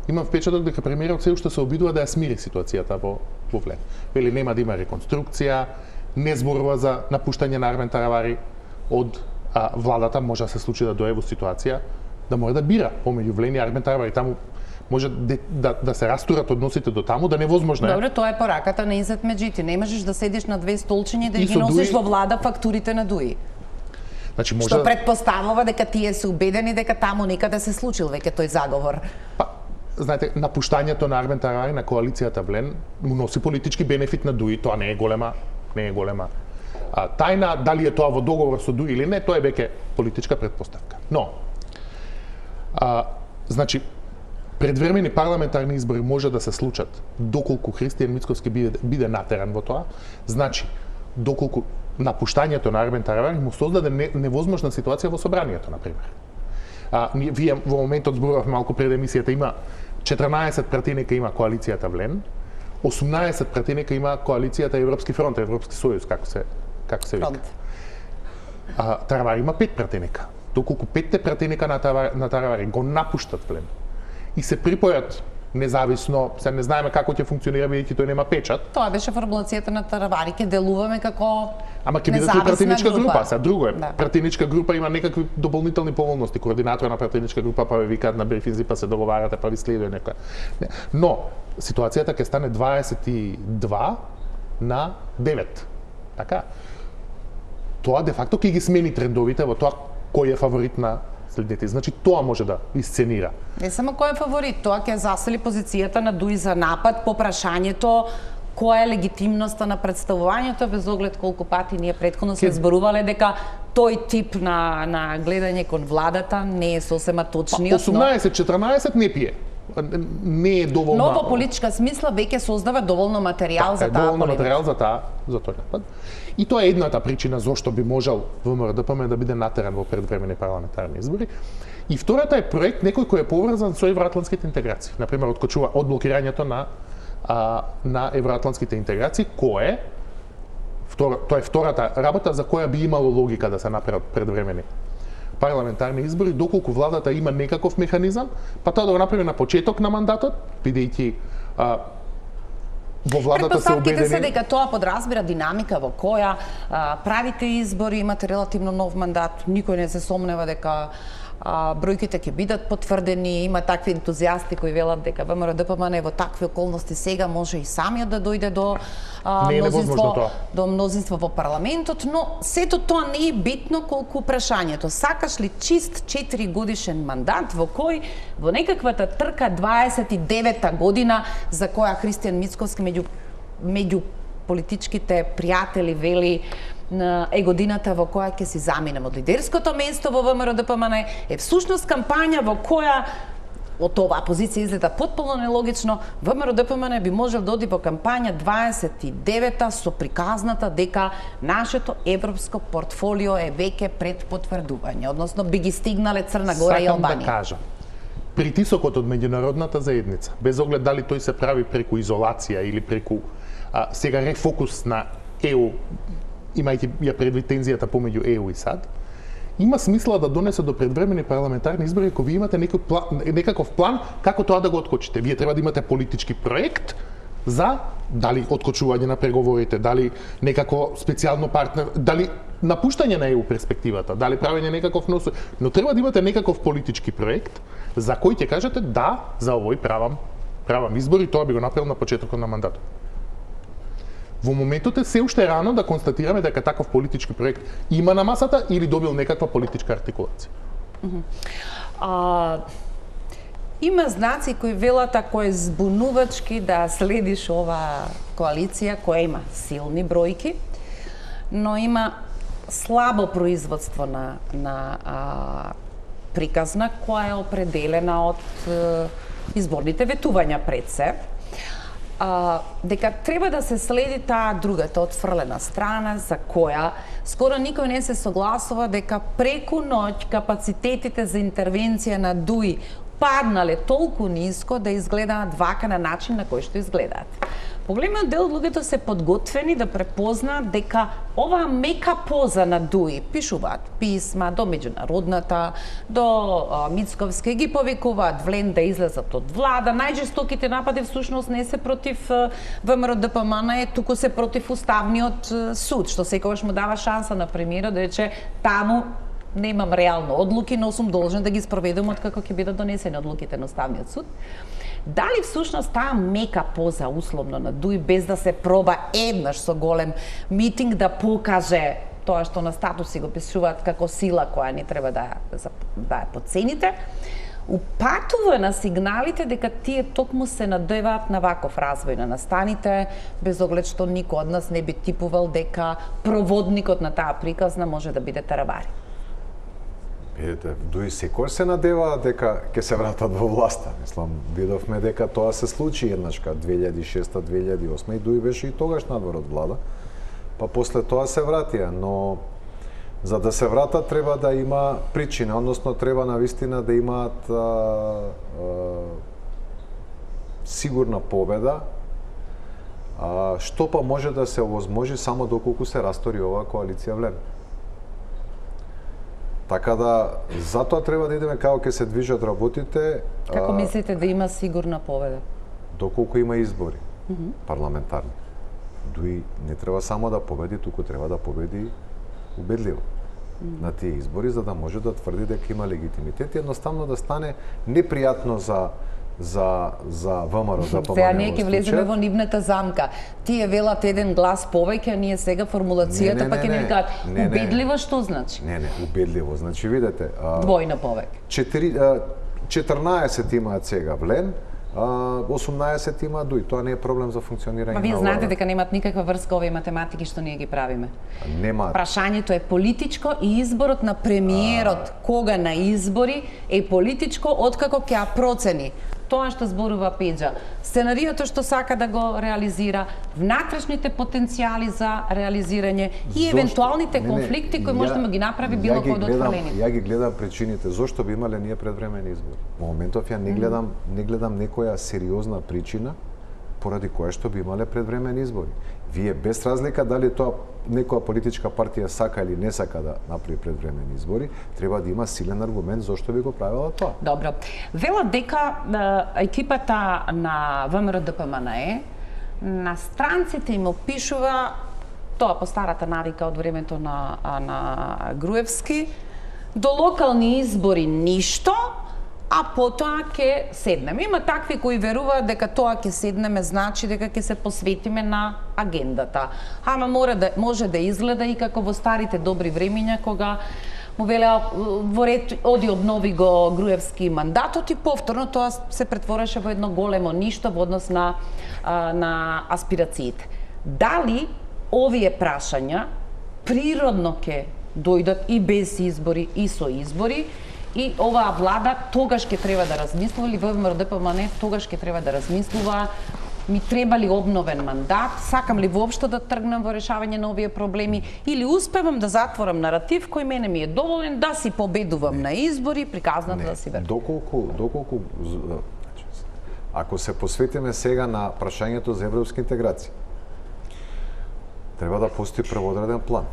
имам впечаток дека премиерот се уште се обидува да ја смири ситуацијата во Влен. Вели нема да има реконструкција, не зборува за напуштање на Армен Таравари од владата, може да се случи да дое во ситуација да мора да бира помеѓу Влен и Армен Таравари. Таму може да се растурат односите до таму, да невозможно е. Добре, тоа е пораката на Изет Меджити. Не можеш да седиш на две столчиња и да ги носиш во влада фактурите на Дуи. Значи, може... Што предпоставува дека тие се убедени дека таму некаде се случил веќе тој заговор. Знаете, напуштањето на Армен Таравари на коалицијата Влен му носи политички бенефит на Дуи, тоа не е голема тајна, дали е тоа во договор со Дуи или не, тоа е веќе политичка предпоставка. Но значи предвремени парламентарни избори може да се случат доколку Христијан Мицковски биде натеран во тоа, значи доколку напуштањето на Армен Таравари му создаде невозможна ситуација во собранието, например. Вие во моментот зборувавме малку пред емисијата, има 14 пратеника има коалицијата Влен, 18 пратеника има коалицијата Европски фронт, Европски сојуз, како се вика. Таравари има 5 пратеника. Доколку 5 пратеника на Таравари го напуштат Влен и се припојат независно, се не знаеме како ќе функционира бидејќи тој нема печат. Тоа беше формулацијата на Таравари, ќе делуваме како ама ќе биде тој пратеничка група, сега друго е. Да. Пратеничка група има некакви дополнителни поволности, координатор на пратеничка група па ве викаат на брифинзи па се договарате па ви следува некоја. Но ситуацијата ќе стане 22 на 9. Така. тоа де факто ќе ги смени трендовите во тоа кој е фаворит на следните. Значи тоа може да исценира. Не само кој е фаворит, тоа ќе засили позицијата на Дуи за напад по прашањето која е легитимноста на представувањето, без оглед колку пати ние претходно сме зборувале дека тој тип на гледање кон владата не е сосема точниот. 18-14 не пие. Не е доволно. Но во политичка смисла веќе создава доволно материјал за таа доволно полемика. материјал за тој напад. И тоа е едната причина зошто би можел ВМРО-ДПМ да биде натеран во предвремени парламентарни избори. И втората е проект некој кој е поврзан со евроатлантските интеграции. Например, откочува од блокирањето на евроатлантските интеграции, тоа е втората работа за која би имало логика да се направат предвремени парламентарни избори, доколку владата има некаков механизам, па тоа да го направи на почеток на мандатот, бидејќи во владата се убедени. Предпоставките се дека тоа подразбира динамика во која правите избори, имате релативно нов мандат, никој не се сомнева дека бројките ќе бидат потврдени, има такви ентузијасти кои велат дека ВМРО-ДПМН во такви околности сега може и самиот да дојде до мнозинство во парламентот, но сето тоа не е битно колку прашањето. Сакаш ли чист 4 годишен мандат во кој во некаквата трка 29-та година за која Христијан Мицковски меѓу политичките пријатели вели е годината во која ќе си заминем од лидерското место во ВМРО-ДПМН, е всушност кампања во која од оваа позиција изгледа потполно нелогично, ВМРО-ДПМН би можел да оди во кампања 29-та со приказната дека нашето европско портфолио е веќе пред потврдување, односно би ги стигнале Црна Гора и Албанија. Сакам да кажам, притисокот од меѓународната заедница, без оглед дали тој се прави преку изолација или преку сега рефокус на ЕУ, имајќи ја предвид тензијата помеѓу ЕУ и САД, има смисла да донесе до предвремени парламентарни избори ако ви имате некаков план како тоа да го откочите. Вие треба да имате политички проект за дали откочување на преговорите, дали некако специјално партнер, дали напуштање на ЕУ перспективата, дали правење некаков нос, но треба да имате некаков политички проект за кој ќе кажете да, за овој правам избори, тоа би го направил на почетокот на мандатот. Во моментот е се уште рано да констатираме дека таков политички проект има на масата или добил некаква политичка артикулација. Има знаци кои велат ако е збунувачки да следиш оваа коалиција која има силни бројки, но има слабо производство на приказна која е определена од изборните ветувања пред се. Дека треба да се следи таа другата отфрлена страна за која скоро никој не се согласува дека преку ноќ капацитетите за интервенција на Дуи паднале толку ниско да изгледаат вака на начин на кој што изгледаат. Поголемиот дел од луѓето се подготвени да препознаат дека оваа мека поза на Дуи, пишуваат писма до меѓународната, до Мицковски, ги повикуваат влен да излезат од влада. Најжестоките напади всушност не се против ВМРО-ДПМН, туку се против Уставниот суд, што секогаш му дава шанса на премиерот да рече таму немам реално одлуки, но сум должен да ги спроведам откако ќе бидат донесени одлуките на Уставниот суд. Дали всушност таа мека поза условно на Дуи без да се проба еднаш со голем митинг да покаже тоа што на статуси го пишуваат како сила која не треба да ја подцените, упатува на сигналите дека тие токму се надеваат на ваков развој на настаните, без оглед што никој од нас не би типувал дека проводникот на таа приказна може да биде Тарабари. Дуи секој се надева дека ќе се вратат во власта. Мислам, видовме дека тоа се случи еднашка 2006-2008 и Дуи беше и тогаш надвор од влада. Па после тоа се вратија, но за да се вратат треба да има причина, односно треба навистина да имаат сигурна победа, што па може да се овозможи само доколку се растори оваа коалиција влем. Така да, затоа треба да идеме како ќе се движат работите. Како мислите да има сигурна победа? Доколку има избори парламентарни. Дуи не треба само да победи, туку треба да победи убедливо на тие избори, за да може да тврди дека има легитимитет и едноставно да стане непријатно за за ВМРО ДПМН. Сега ние ќе влеземе во нивната замка. Тие велат еден глас повеќе, а ние сега формулацијата пак ќе ни кажат убедливо што значи? Не, убедливо. Значи видете, двојно повеќе. 14 имаат сега влен, 18 има дуј. Тоа не е проблем за функционирање на вие знаете дека немаат никаква врска овие математики што ние ги правиме. Немаат. Прашањето е политичко и изборот на премиерот кога на избори е политичко откако ќе ја процени. Тоа што зборува Пеџа, сценариото што сака да го реализира, внатрешните потенцијали за реализирање и евентуалните конфликти кои може да ги направи било кој од отфрлените. Ја ги гледам причините зошто би имале ние предвремени избори. Во моментов ја не гледам некоја сериозна причина поради која што би имале предвремени избори. Вие без разлика дали тоа некоја политичка партија сака или не сака да направи предвремени избори, треба да има силен аргумент зошто би го правила тоа. Добро. Велат дека екипата на ВМРО ДПМН на странците им опишува тоа по старата навика од времето на Груевски, до локални избори ништо, а потоа ќе седнеме. Има такви кои веруваат дека тоа ќе седнеме значи дека ќе се посветиме на агендата. Ама може да изгледа и како во старите добри времиња кога му велеа во ред оди обнови го Груевски мандатот и повторно тоа се претвореше во едно големо ништо во однос на аспирациите. Дали овие прашања природно ќе дојдат и без избори и со избори, и оваа влада тогаш ќе треба да размислува, или ВМРО ДПМН тогаш ќе треба да размислува, ми треба ли обновен мандат, сакам ли воопшто да тргнам во решавање на овие проблеми, или успевам да затворам наратив кој мене ми е доволен да си победувам на избори, приказната да си врви. Доколку ако се посветиме сега на прашањето за европска интеграција, треба да постои прводреден план.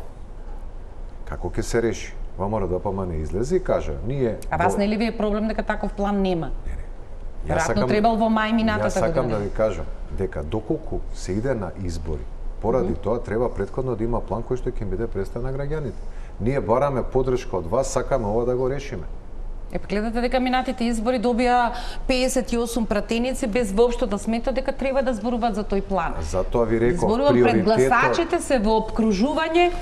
Како ќе се реши? ВМРО ДПМН излезе и кажа, ние... А вас не ли ви е проблем дека таков план нема? Не. Веројатно требал во мај минатата година. Јас сакам да ви кажам дека доколку се иде на избори, поради тоа треба претходно да има план кој што ќе биде представен на граѓаните. Ние бараме поддршка од вас, сакаме ова да го решиме. Гледате дека минатите избори добија 58 пратеници без воопшто да смета дека треба да зборуваат за тој план. Затоа ви реков, зборувам пред гласачите се во обкружување.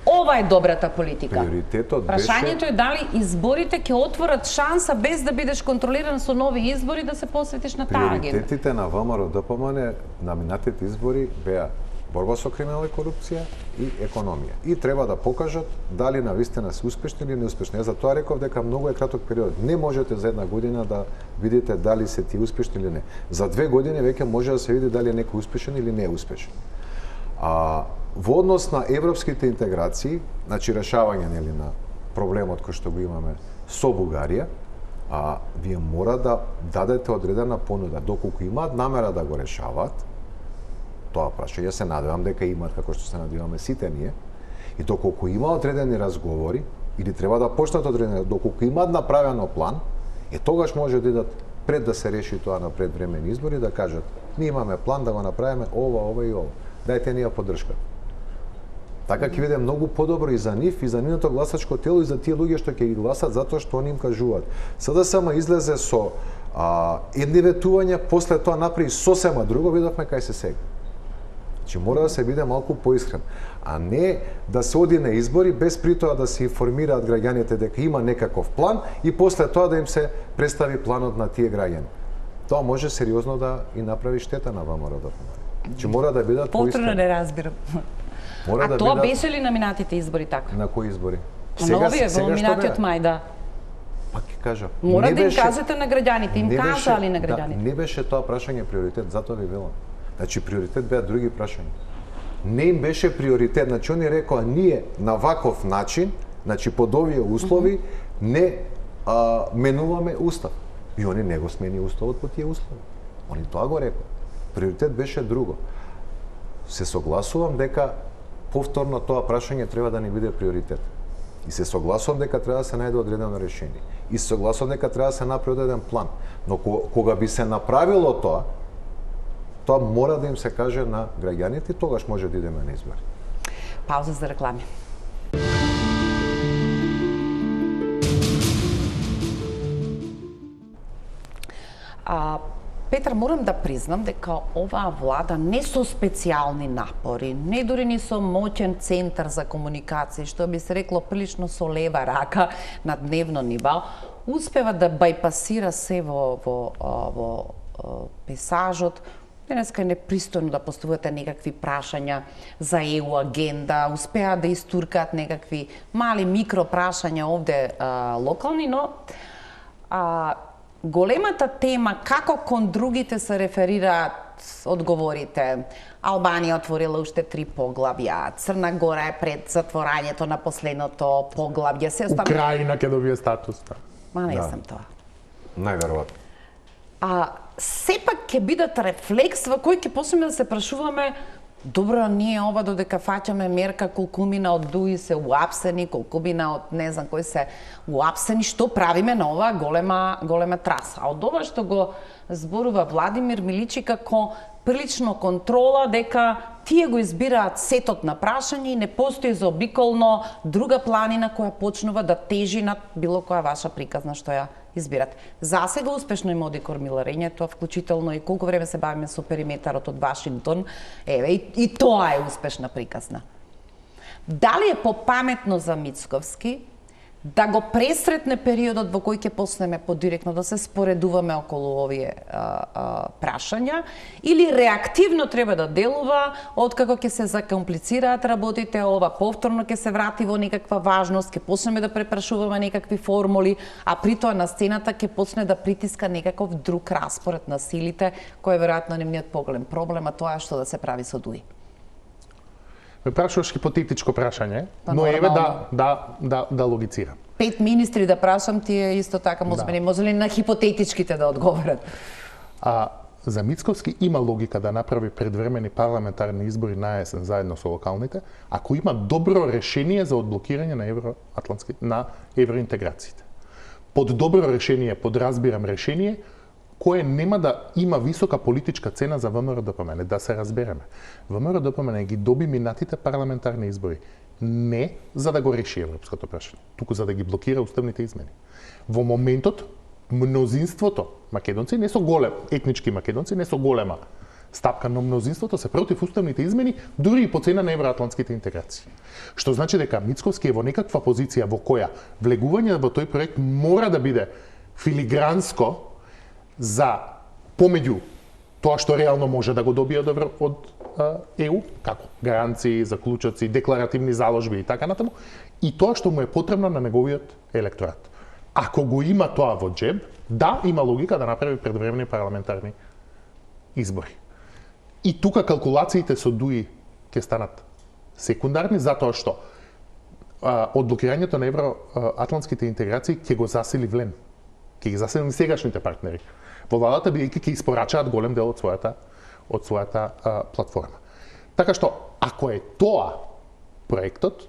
Ова е добрата политика. Прашањето е дали изборите ќе отворат шанса без да бидеш контролиран со нови избори да се посветиш на таа агенда. Приоритетите на ВМРО ДПМН на минатите избори беа борба со криминал и корупција и економија. И треба да покажат дали навистина се успешни или неуспешни. За тоа реков дека многу е краток период. Не можете за една година да видите дали се ти успешни или не. За 2 години веќе може да се види дали е некој успешен или не е успешен. Во однос на европските интеграции, значи решавање на проблемот кој што го имаме со Бугарија, вие мора да дадете одредена понуда. Доколку имаат намера да го решаваат, тоа прашање се надевам дека имаат, како што се надеваме сите ние, и доколку има одредени разговори, или треба да почнат одредени, доколку имаат направено план, тогаш може да идат пред да се реши тоа на предвремени избори, да кажат, ние имаме план да го направиме ова и ова. Дајте ни ја поддршка. Така ќе биде многу подобро и за нив, и за нивното гласачко тело, и за тие луѓе што ќе ги гласат затоа што они им кажуваат. СДСМ излезе со едни ветувања, после тоа направи сосема друго, видовме кај се сега. Че мора да се биде малку поискрен, а не да се оди на избори без при тоа да се информираат граѓаните дека има некаков план и после тоа да им се представи планот на тие граѓани. Тоа може сериозно да и направи штета на ВМРО ДПМН. Че мора да бидат поискрени. Повторно не разбирам. А тоа беше ли на минатите избори така? На кои избори? На овие, во минатиот мај, да. Пак ќе кажа. Мора да им кажете на граѓаните, им кажали на граѓаните. Не беше тоа прашање приоритет, затоа ви велам. Значи приоритет беа други прашања. Не им беше приоритет, значи они рекоа ние на ваков начин, значи под овие услови не менуваме устав. И они не го смени уставот по тие услови. Они тоа го рекоа. Приоритет беше друго. Се согласувам дека повторно тоа прашање треба да ни биде приоритет. И се согласувам дека треба да се најде одредено решение. И се согласувам дека треба да се направи одреден план. Но кога би се направило тоа мора да им се каже на граѓаните и тогаш може да идеме на избори. Пауза за реклами. Петар, морам да признам дека оваа влада не со специјални напори, не дури ни со моќен центар за комуникација, што би се рекло прилично со лева рака на дневно ниво, успева да бајпасира се во пейзажот. Денеска е непристојно да поставувате некакви прашања за ЕУ агенда, успеа да истуркаат некакви мали микро прашања овде локални, но големата тема како кон другите се реферираат одговорите. Албанија отворила уште 3 поглавја, Црна Гора е пред затворањето на последното поглавје. Украина ќе добие статус. Ма не сам тоа. Најверојатно. Сепак ќе бидат рефлекс во кој ќе почнеме да се прашуваме добро, ние ова додека фаќаме мерка колку мина од дуи се уапсени, колку мина од не знам кои се уапсени, што правиме на оваа голема траса. А од ова што го зборува Владимир ми личи како прилично контрола дека тие го избираат сетот на прашања и не постои заобиколно друга планина која почнува да тежи над било која ваша приказна што ја избират. Засега успешно им оди кормиларењето, вклучително и колку време се бавиме со периметарот од Вашингтон, и тоа е успешна приказна. Дали е попаметно за Мицковски да го пресретне периодот во кој ќе почнеме подиректно да се споредуваме околу овие прашања, или реактивно треба да делува откако ќе се закомплицираат работите, ова повторно ќе се врати во некаква важност, ќе почнеме да препрашуваме некакви формули, а при тоа на сцената ќе почне да притиска некаков друг распоред на силите, кој е веројатно нивниот поголем проблем, а тоа е што да се прави со ДУИ. Ме прашуваш хипотетичко прашање, но еве да логицирам. 5 министри да прашам, тие исто така може ли на хипотетичките да одговорат? За Мицковски има логика да направи предвремени парламентарни избори на есен заедно со локалните, ако има добро решение за одблокирање на евроинтеграциите. Под добро решение подразбирам решение кое нема да има висока политичка цена за ВМРО-ДПМН, да се разбереме. ВМРО-ДПМН ги доби минатите парламентарни избори не за да го реши европското прашање, туку за да ги блокира уставните измени. Во моментот мнозинството македонци, не со голем етнички македонци, не со голема стапка, но мнозинството се против уставните измени, дури и по цена на евроатлантските интеграции. Што значи дека Мицковски е во некаква позиција во која влегување во тој проект мора да биде филигранско за помеѓу тоа што реално може да го добие од ЕУ, како гаранции, заклучоци, декларативни заложби и така натаму, и тоа што му е потребно на неговиот електорат. Ако го има тоа во джеб, да, има логика да направи предвремени парламентарни избори. И тука калкулациите со ДУИ ќе станат секундарни, затоа што одблокирањето на евроатлантските интеграции ќе го засили Влен, ќе ги засили сегашните партнери во владата, бидејќи ќе испорачаат голем дел од својата платформа. Така што, ако е тоа проектот,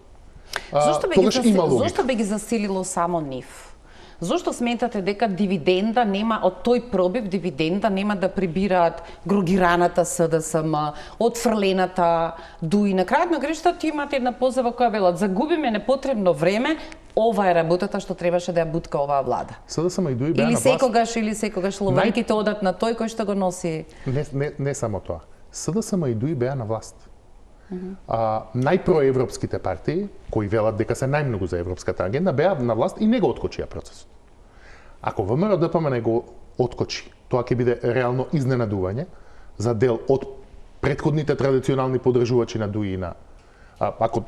тогаш има логика. Зошто би ги засилило само нив? Зошто сметате дека дивиденда нема од тој пробив, дивиденда нема да прибираат грогираната СДСМ, отфрлената ДУИ? На крајот на грешта ти имате една позива која велат загубиме непотребно време, ова е работата што требаше да ја бутка оваа влада. СДСМ и ДУИ беа на власт. Или секогаш лованките одат на тој кој што го носи. Не само тоа. СДСМ и ДУИ беа на власт. Најпроевропските партии, кои велат дека се најмногу за европската агенда, беа на власт и не го откочија процесот. Ако ВМРО-ДПМН го откочи, тоа ќе биде реално изненадување за дел од претходните традиционални поддржувачи на ДУИ на ако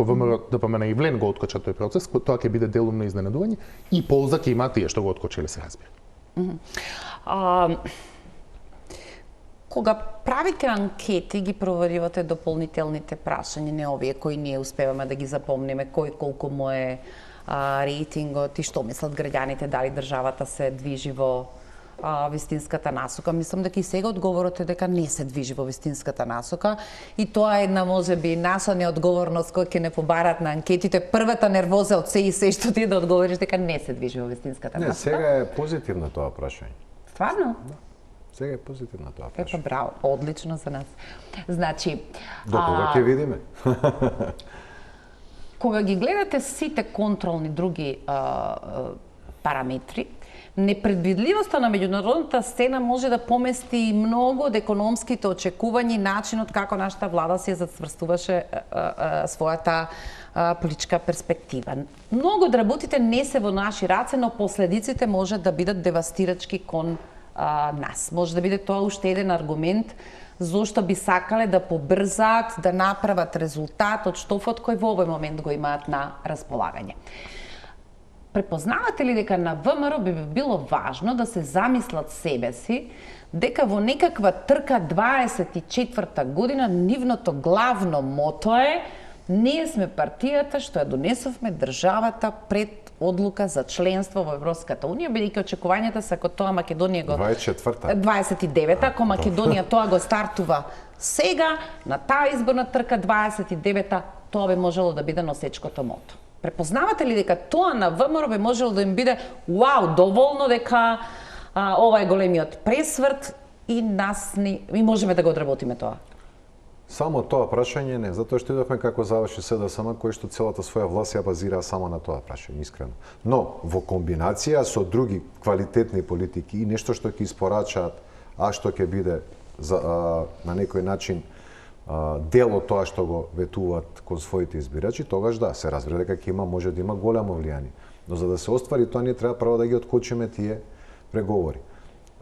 ВМРО-ДПМН и Влен го откочат тој процес, тоа ќе биде делумно изненадување и полза ќе имаат тие што го откочиле, се разбира. Кога правите анкети, ги проверивате дополнителните прашања, не овие кои ние успеваме да ги запомниме, кој колку му е рейтингот и што мислат граѓаните, дали државата се движи во вистинската насока. Мислам дека и сега одговорот е дека не се движи во вистинската насока и тоа е една можеби наша неодговорност која ќе не побарат на анкетите. Првата нервоза од се и се што ти да одговориш дека не се движи во вистинската насока. Не, сега е позитивно тоа прашање. Стварно? Да. Сега е позитивно тоа прашање. Браво, одлично за нас. Значи, до кога ќе видиме? Кога ги гледате сите контролни други параметри. Непредвидливоста на меѓународната сцена може да помести многу од економските очекувања и начинот како нашата влада се зацврстуваше својата политичка перспектива. Многу од работите не се во наши раце, но последиците може да бидат девастирачки кон нас. Може да биде тоа уште еден аргумент зошто би сакале да побрзаат, да направат резултат од штофот кој во овој момент го имаат на располагање. Препознавате ли дека на ВМРО би било важно да се замислат себе си дека во некаква трка 24-та година нивното главно мото е ние сме партијата што ја донесовме државата пред одлука за членство во Европската унија, бидејќи очекувањата се ако тоа Македонија го 29-та, ако Македонија тоа го стартува сега на таа изборна трка 29-та, тоа би можело да биде носечкото мото. Препознавате ли дека тоа на ВМРО би можело да им биде вау, доволно дека ова е големиот пресврт и нас и можеме да го одработиме тоа? Само тоа прашање не, затоа што идовме како заврши СДСМ, кој што целата своја власт ја базира само на тоа прашање, искрено. Но во комбинација со други квалитетни политики и нешто што ќе испорачаат, а што ќе биде на некој начин дел од тоа што го ветуваат кон своите избирачи, тогаш да, се разбира дека ќе има, може да има големо влијание. Но за да се оствари тоа, ние треба прво да ги откочиме тие преговори.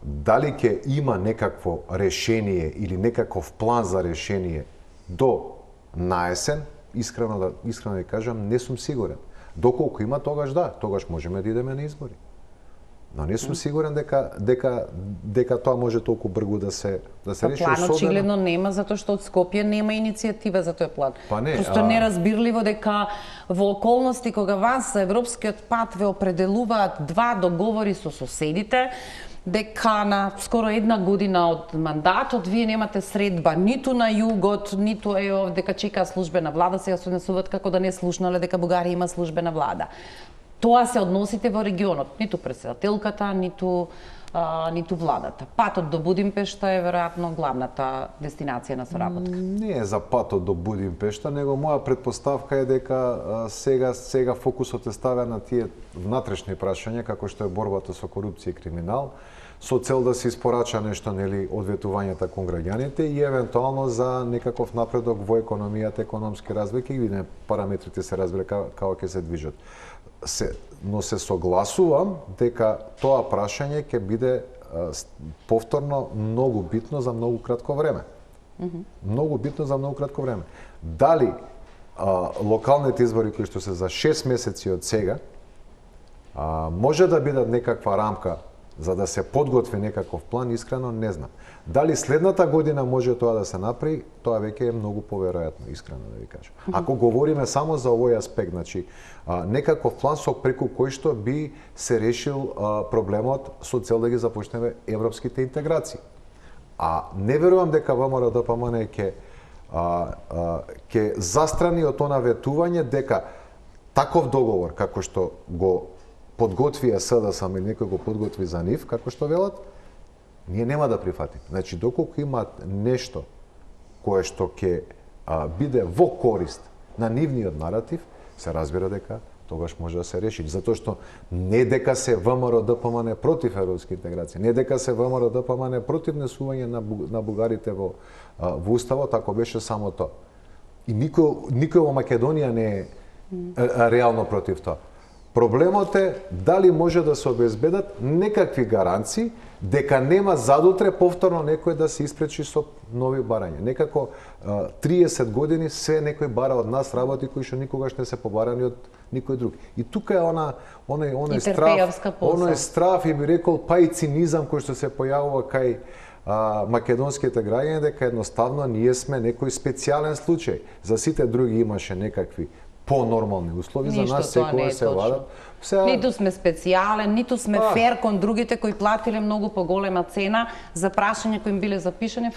Дали ќе има некакво решение или некаков план за решение до наесен, искрено да кажам, не сум сигурен. Доколку има, тогаш да, тогаш можеме да идеме на избори. Но не сум сигурен дека тоа може толку брзо да се реши. План очигледно нема, затоа што од Скопје нема иницијатива за тој план. Просто неразбирливо дека во околности кога вас Европскиот пат ве определуваат два договори со соседите, дека на скоро една година од мандатот вие немате средба ниту на југот, ниту дека чека службена влада, сега се однесуваат како да не слушнале дека Бугарија има службена влада. Тоа се односите во регионот, ниту претседателката, ниту владата. Патот до Будимпешта е веројатно главната дестинација на соработка. Не е за патот до Будимпешта, него моја предпоставка е дека сега фокусот е ставен на тие внатрешни прашања, како што е борбата со корупција и криминал, со цел да се испорача нешто, нели, одветувањата кон граѓаните и евентуално за некаков напредок во економијата, економски развој, ќе видиме параметрите се разбира како ќе се движат. Но се согласувам дека тоа прашање ќе биде повторно многу битно за многу кратко време. Многу битно за многу кратко време. Дали локалните избори кои што се за 6 месеци од сега може да бидат некаква рамка за да се подготви некаков план, искрено не знам. Дали следната година може тоа да се направи, тоа веќе е многу поверојатно, искрено да ви кажам. Ако говориме само за овој аспект, значи некаков план со преку кој што би се решил проблемот со цел да ги започнеме европските интеграции. А не верувам дека ВМРО-ДПМН ќе застрани од она ветување дека таков договор како што го подготвија СДСМ или некој го подготви за нив, како што велат, ние нема да прифатиме. Значи, доколку имаат нешто кое што ќе биде во корист на нивниот наратив, се разбира дека тогаш може да се реши. Затоа што не дека се ВМРО-ДПМН против европски интеграција, не дека се ВМРО-ДПМН против внесување на бугарите во уставот, ако беше само тоа. И никој во Македонија не е реално против тоа. Проблемот е дали може да се обезбедат некакви гаранции дека нема задутре повторно некој да се испречи со нови барања. Некако 30 години се некој бара од нас работи кои што никогаш не се побарани од никој друг. И тука е оној страф и би рекол па и цинизам кој што се појавува кај македонските граѓани дека едноставно ние сме некој специјален случај. За сите други имаше некакви по-нормални услови, за нас секогаш се владат. Ниту сме специјален, ниту сме фер кон другите кои платиле многу поголема цена за прашања кои им биле запишани,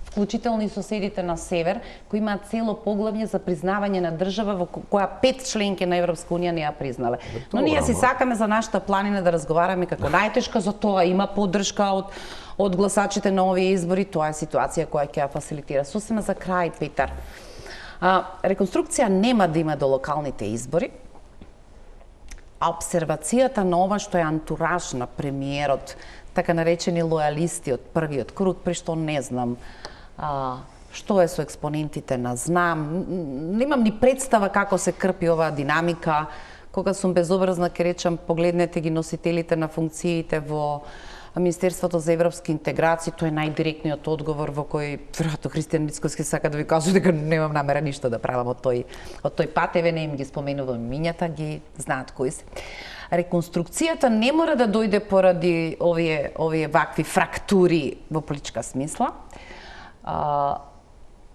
вклучително и соседите на север, кои имаат цело поглавје за признавање на држава во која 5 членки на Европска унија не ја признале. Но ние си сакаме за нашата планина да разговараме како најтешка, за тоа има поддршка од гласачите на овие избори, тоа е ситуација која ќе ја фасилитира. Сосема за крај, Петар. Реконструкција нема да има до локалните избори. А обсервацијата на ова што е антураж на премиерот, така наречени лојалисти од првиот круг, при што не знам што е со експонентите на знам, немам ни представа како се крпи оваа динамика. Кога сум безобразна, ќе речам, погледнете ги носителите на функциите во Министерството за европски интеграции, тоа е најдиректниот одговор во кој веројатно Христијан Мицковски сака да ви каже дека немам намера ништо да правам од тој пат, еве не им ги споменувам имињата, ги знаат кои се. Реконструкцијата не мора да дојде поради овие вакви фрактури во политичка смисла.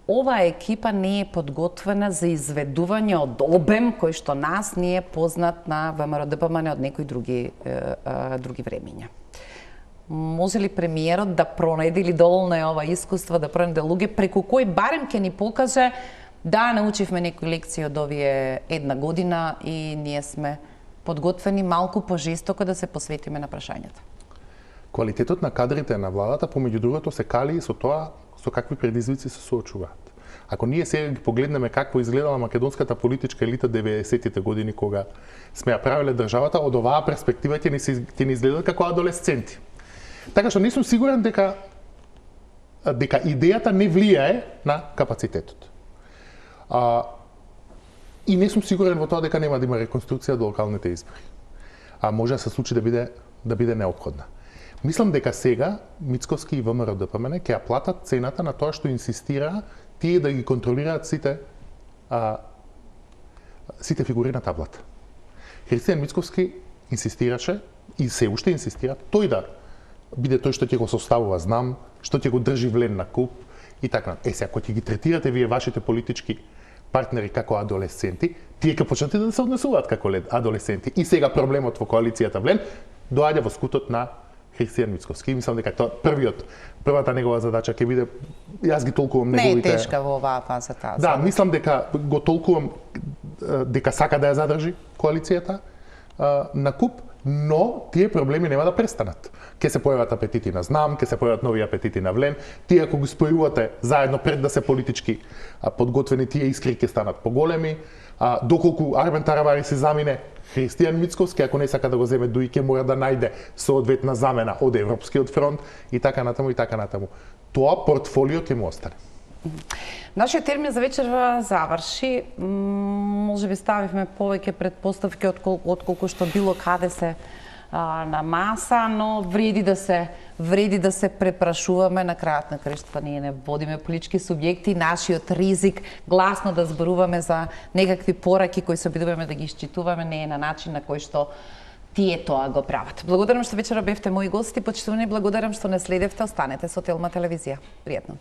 Оваа екипа не е подготвена за изведување од обем кој што нас не е познат на ВМРО-ДПМН од некои други времења. Може ли премиерот да пронајде или доволно е ова искуство да пронајде луѓе преку кои барем ќе ни покаже да научивме некои лекции од овие една година и ние сме подготвени малку пожестоко да се посветиме на прашањата? Квалитетот на кадрите на владата, помеѓу другото, се кали со тоа со какви предизвици се соочуваат. Ако ние сега ги погледнеме какво изгледала македонската политичка елита 90-тите години кога сме ја правеле државата, од оваа перспектива ќе ни изгледаат како адолесценти. Така што не сум сигурен дека идејата не влијае на капацитетот. И не сум сигурен во тоа дека нема да има реконструкција до локалните избори. Може да се случи да биде неопходна. Мислам дека сега Мицковски и ВМРО-ДПМН ќе ја платат цената на тоа што инсистира тие да ги контролираат сите фигури на таблата. Христијан Мицковски инсистираше и се уште инсистира тој да биде тој што ќе го составува знам, што ќе го држи влен на куп и така. Сега, кога ќе ги третирате вие вашите политички партнери како адолесценти, тие ќе почнете да се однесуваат како адолесценти. И сега проблемот во коалицијата влен доаѓа во скутот на Христијан Мицковски. Мислам дека тоа првата негова задача ќе биде, јас ги толкувам неговите... Не е тешка во оваа фаза таа. Да, мислам дека го толкувам дека сака да ја задржи коалицијата на куп, но тие проблеми нема да престанат. Ќе се појават апетити на знам, ќе се појават нови апетити на влен. Тие ако ги спојувате заедно пред да се политички подготвени, тие искри ќе станат поголеми. Доколку Армен Таравари се замине, Христијан Мицковски, ако не сака да го земе дуи, ќе мора да најде соодветна замена од Европскиот фронт и така натаму и така натаму. Тоа портфолио ќе му остане. Нашиот термин за вечерва заврши. Може би ставивме повеќе предпоставки отколку што било каде се на маса, но вреди да се препрашуваме. На крајот на краиштата ние не водиме политички субјекти, нашиот ризик гласно да зборуваме за некакви пораки кои се обидуваме да ги исчитуваме не е на начин на кој што тие тоа го прават. Благодарам што вечера бевте мои гости, почитувани, благодарам што не следевте, останете со Телма телевизија. Пријатно.